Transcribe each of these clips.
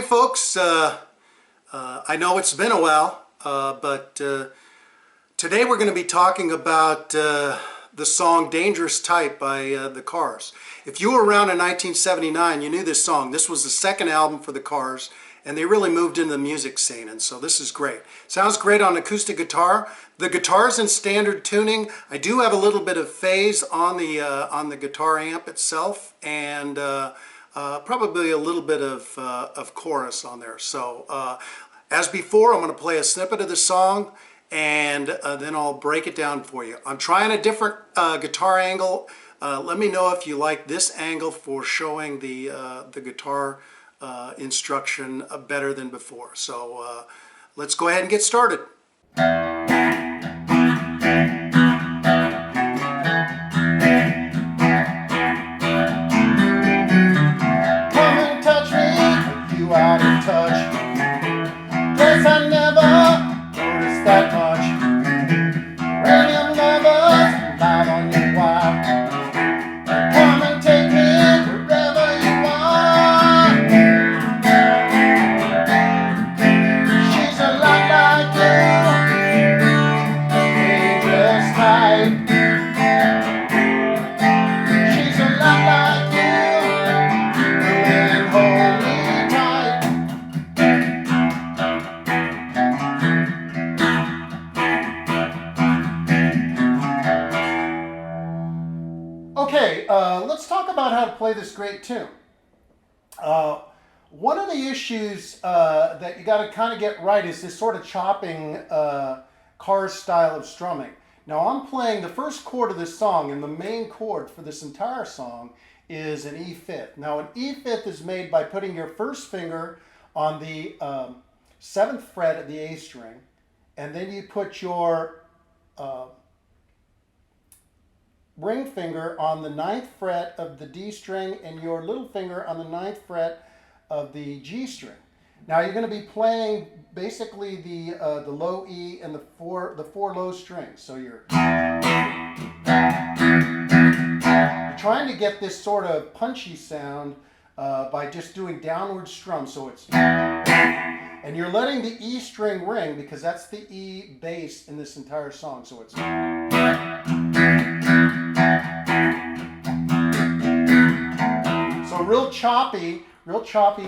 Hey folks, I know it's been a while, but today we're going to be talking about the song Dangerous Type by the Cars. If you were around in 1979, you knew this song. This was the second album for the Cars, and they really moved into the music scene, and so this is great. Sounds great on acoustic guitar. The guitar's in standard tuning. I do have a little bit of phase on the guitar amp itself, and probably a little bit of chorus on there. So as before, I'm going to play a snippet of the song, and then I'll break it down for you. I'm trying a different guitar angle. Let me know if you like this angle for showing the guitar instruction better than before. So let's go ahead and get started. Out of touch. Guess I never noticed that much. Random lovers live on your wild. Come and take me wherever you want. She's a lot like you, dangerous type. She's a lot like you, and hold me. Okay, let's talk about how to play this great tune. One of the issues that you got to kind of get right is this sort of chopping Cars style of strumming. Now I'm playing the first chord of this song, and the main chord for this entire song is an E fifth. Now an E fifth is made by putting your first finger on the 7th fret of the A string, and then you put your ring finger on the 9th fret of the D string and your little finger on the 9th fret of the G string. Now you're going to be playing basically the low E and the four low strings. So you're trying to get this sort of punchy sound by just doing downward strum. So it's, and you're letting the E string ring because that's the E bass in this entire song. So it's. So real choppy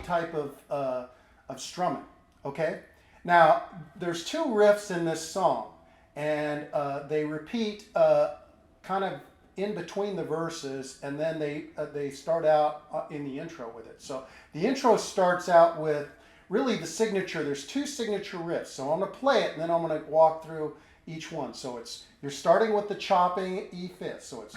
type of strumming. Okay. Now there's two riffs in this song, and they repeat kind of in between the verses, and then they start out in the intro with it. So the intro starts out with really the signature. There's two signature riffs. So I'm going to play it, and then I'm going to walk through each one. So it's, you're starting with the chopping E fifth. So it's.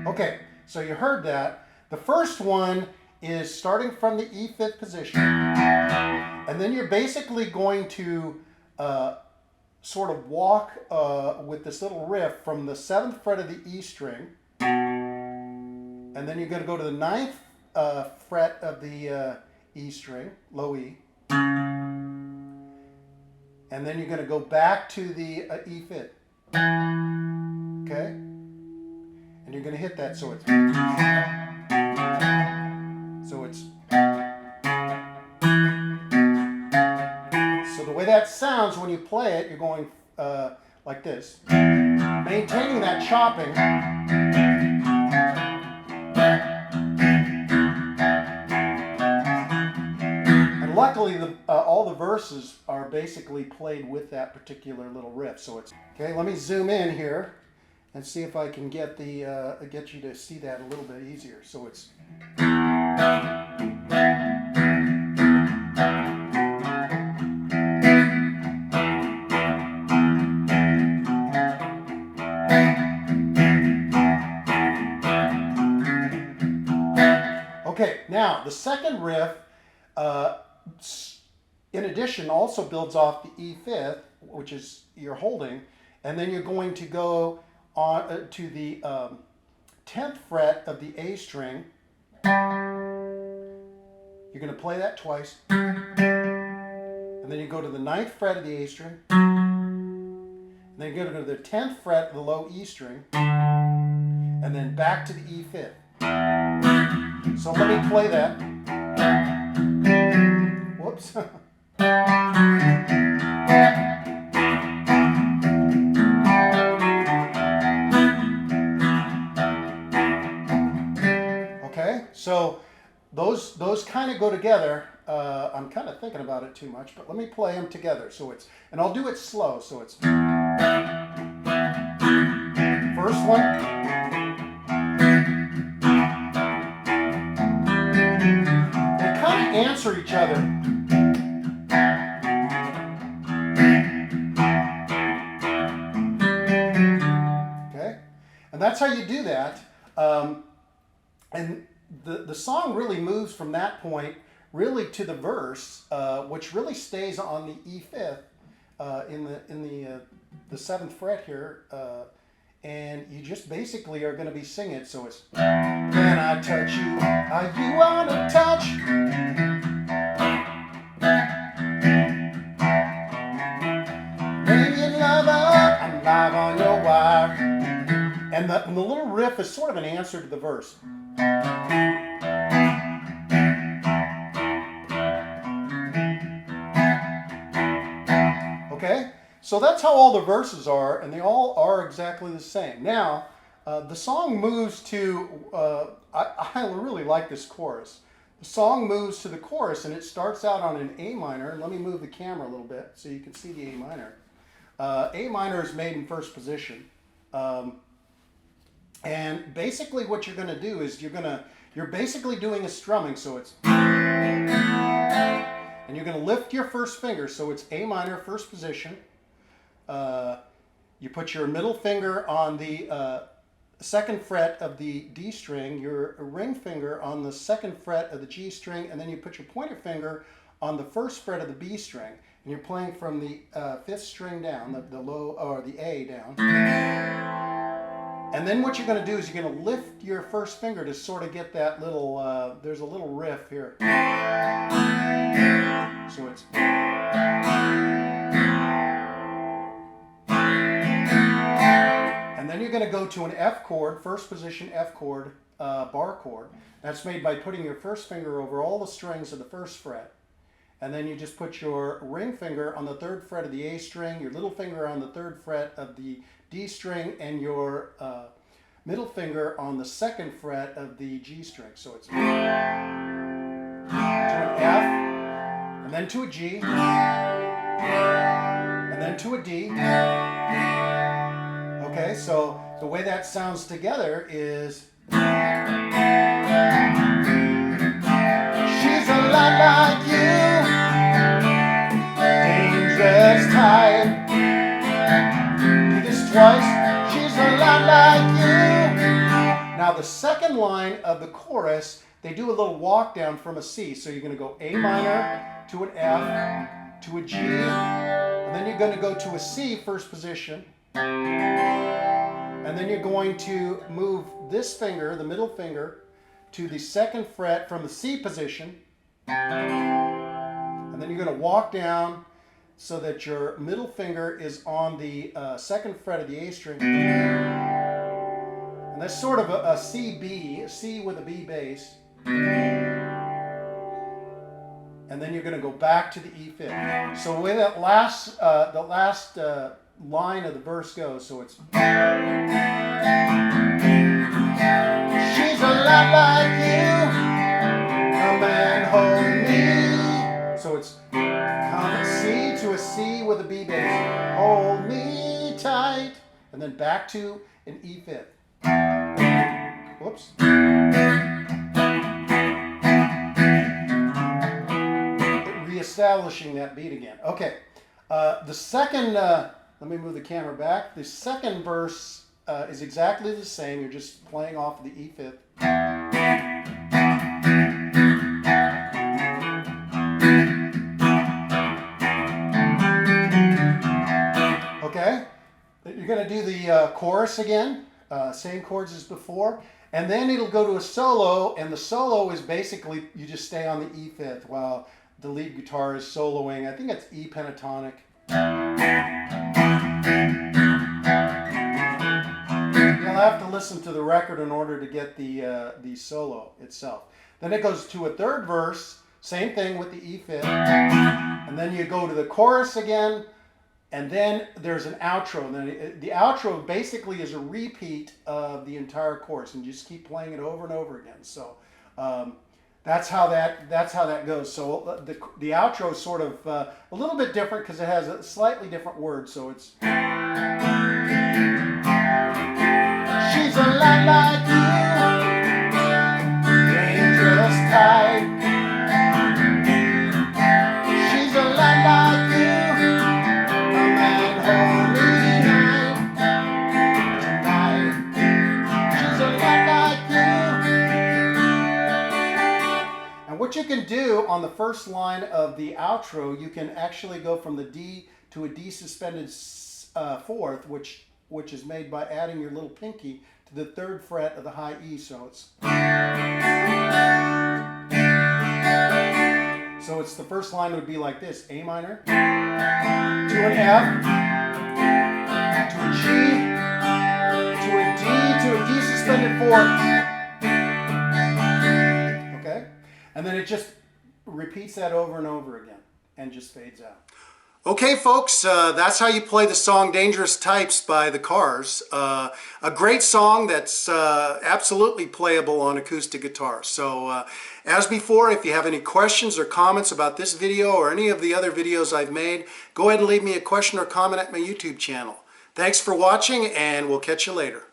Okay, so you heard that. The first one is starting from the E fifth position, and then you're basically going to sort of walk with this little riff from the 7th fret of the E string, and then you're going to go to the 9th fret of the E string, low E, and then you're going to go back to the E fifth. Okay? And you're going to hit that, so it's. So the way that sounds when you play it, you're going like this, maintaining that chopping. And luckily, all the verses are basically played with that particular little riff. So it's okay. Let me zoom in here and see if I can get you to see that a little bit easier. So it's. Okay, now the second riff, in addition, also builds off the E fifth, which is you're holding, and then you're going to go on to the 10th fret of the A string. You're going to play that twice, and then you go to the 9th fret of the A string, Then you're going to go to the 10th fret of the low E string, and then back to the E fifth. So let me play that. Whoops. Okay, so those kind of go together. I'm kind of thinking about it too much, but let me play them together. So it's, and I'll do it slow. So it's first one. They kind of answer each other. Okay, and that's how you do that. And the song really moves from that point really to the verse, which really stays on the E fifth in the 7th fret here, and you just basically are going to be singing it. So it's, can I touch you? How you wanna touch? Maybe in love, I'm live on your wire. And the little riff is sort of an answer to the verse. Okay, so that's how all the verses are, and they all are exactly the same. Now, the song moves to, I really like this chorus. The song moves to the chorus, and it starts out on an A minor. Let me move the camera a little bit so you can see the A minor. A minor is made in first position. And basically what you're going to do is you're basically doing a strumming, so it's, and you're going to lift your first finger, so it's A minor, first position. You put your middle finger on the 2nd fret of the D string, your ring finger on the 2nd fret of the G string, and then you put your pointer finger on the 1st fret of the B string. And you're playing from the 5th string down, the low, or the A down. And then what you're going to do is you're going to lift your first finger to sort of get that little, there's a little riff here. So it's, and then you're going to go to an F chord, first position F chord, bar chord. That's made by putting your first finger over all the strings of the 1st fret. And then you just put your ring finger on the 3rd fret of the A string, your little finger on the 3rd fret of the D string, and your middle finger on the 2nd fret of the G string. So it's to an F, and then to a G, and then to a D. Okay, so the way that sounds together is, she's a lot like you, dangerous type. Do this twice. She's a lot like you. Now the second line of the chorus, they do a little walk down from a C. So you're going to go A minor to an F to a G, and then you're going to go to a C, first position. And then you're going to move this finger, the middle finger, to the 2nd fret from the C position. And then you're going to walk down so that your middle finger is on the 2nd fret of the A string. And that's sort of a C with a B bass. And then you're going to go back to the E fifth. So the way that last line of the verse goes, so it's, she's a lot like you, come and hold me. So it's C to a C with a B bass, hold me tight, and then back to an E fifth. Whoops. Reestablishing that beat again. Okay, the second, let me move the camera back. The second verse is exactly the same. You're just playing off of the E fifth. Okay, you're going to do the chorus again, same chords as before, and then it'll go to a solo, and the solo is basically you just stay on the E fifth while the lead guitar is soloing. I think it's E pentatonic. listen to the record in order to get the solo itself. Then it goes to a third verse, same thing with the E fifth, and then you go to the chorus again, and then there's an outro. And then the outro basically is a repeat of the entire chorus, and you just keep playing it over and over again. So that's how that goes. So the outro is sort of a little bit different because it has a slightly different word. So it's she's a lot like you, dangerous type. She's a lot like you, a man holy night. Tonight, she's a lot like you. And what you can do on the first line of the outro, you can actually go from the D to a D suspended fourth, which is made by adding your little pinky to the third fret of the high E. So it's the first line would be like this: A minor, to an F, to a G, to a D, to a D suspended fourth. Okay? And then it just repeats that over and over again and just fades out. Okay, folks, that's how you play the song Dangerous Types by the Cars. A great song that's absolutely playable on acoustic guitar. So, as before, if you have any questions or comments about this video or any of the other videos I've made, go ahead and leave me a question or comment at my YouTube channel. Thanks for watching, and we'll catch you later.